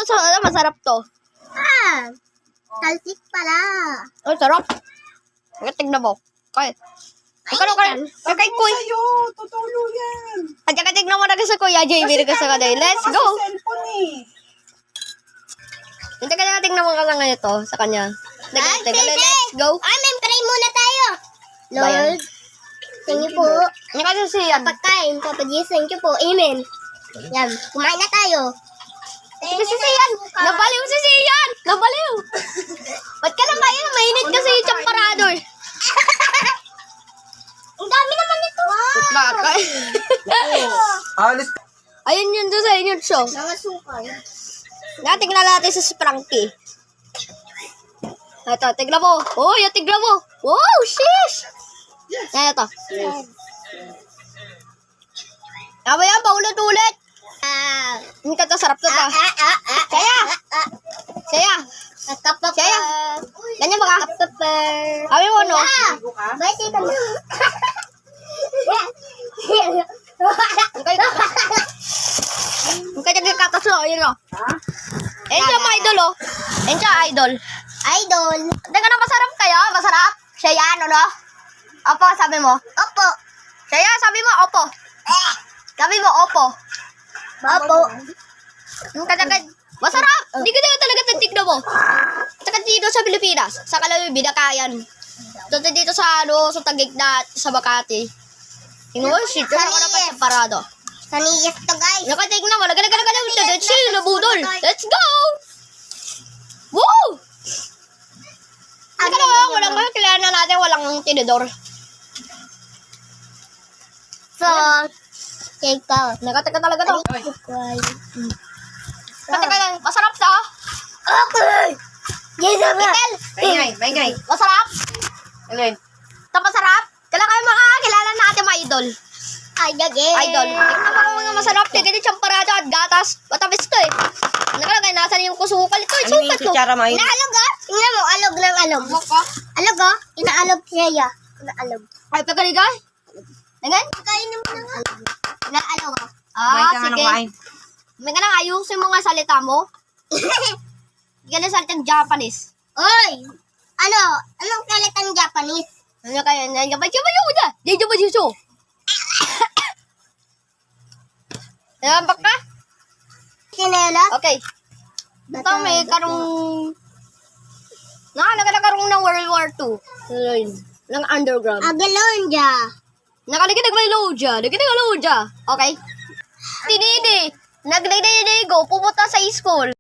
So, masarap to. Talsik pala. Oh, sarap. Tignan mo. Okay. Kay Kuy. Sa'yo, tutulo yan. At saka tignan mo na sa Kuya JB ka sa kanay. Let's go. Cellphone eh. At saka tignan mo ka lang ito sa kanya. Let's go. May pray muna tayo. Bayan. Lord, thank you po. Ano kasi siya? Pagkain, Papa Jesus, thank you po. Amen. Yan, kumain na tayo. Kasi siyan. Nabaliw si siyan. Nabaliw. Ba't ka lang kayo? Mainit kasi yung champarador. Ang dami naman ito. Baka. Alis. Ayun yun doon sa inyo show. Mga sukal. Tingnan natin sa Frankie. Ito, tignan mo. Oh, yung tignan mo. Wow, shish. Yan ito. Tama yan, paulit-ulit. Ang sarap to ta. Saya. Saya. Ganyan ba ka? Sabi mo, no? Ba't ito mo? Ang kanya kakataslo, yun o. Ayun siya, mga idol, o. Ayun siya, idol. Idol. Teka na, masarap kayo? Masarap? Siya yan, ano? Opo, sabi mo. Opo. Siya yan, sabi mo, opo. Sabi mo, opo. Opo. Ang kanya, masarap. Hindi ka talaga titignan mo. Saka dito sa Pilipinas, sa Kalawi, binakayan. Dito sa, sa Taguig na, sa Makati. Tingnan mo, shit, kaya ako dapat sa parado. Saniyas to, guys. Nakatignan mo, lagalagal. Let's chill, nabudol. Let's go! Woo! Teka lang, walang kailangan na natin, walang tinidor. So, take out. Nakateka talaga to. Teka lang, masarap to. Okay. Yes, Itel, Maingay. masarap. Alin? Ito masarap. Kailangan makakakilala natin mga idol. Idol. Tingnan mo mga masarap. Tingnan yung champarado at gatas. Matamis to eh. Nakalagay, nasan yung kusukal ito? Ano yung Sukat to. kutsara, Main? Inaalog ah. Tingnan mo, alog ng alog. Alog ah. Inaalog siya. Inaalog. Ay, pagkaligay. Tingnan. Kainin mo na nga. Inaalog ah. Kumain ka nga ng Sige. kumain. May ka nang ayusin mo nga salita mo. Hindi ka na salitang Japanese. Oy! Anong kalitang Japanese? Ano kaya? Japanese. Ayan, baka? Sinela? Okay. Ito may karong... Nakalaga na karong ng World War II. Ng underground. Agalonja. Nakalagay nagmaloja. Okay? Tinidi. Nagdididi go. Pupunta sa school.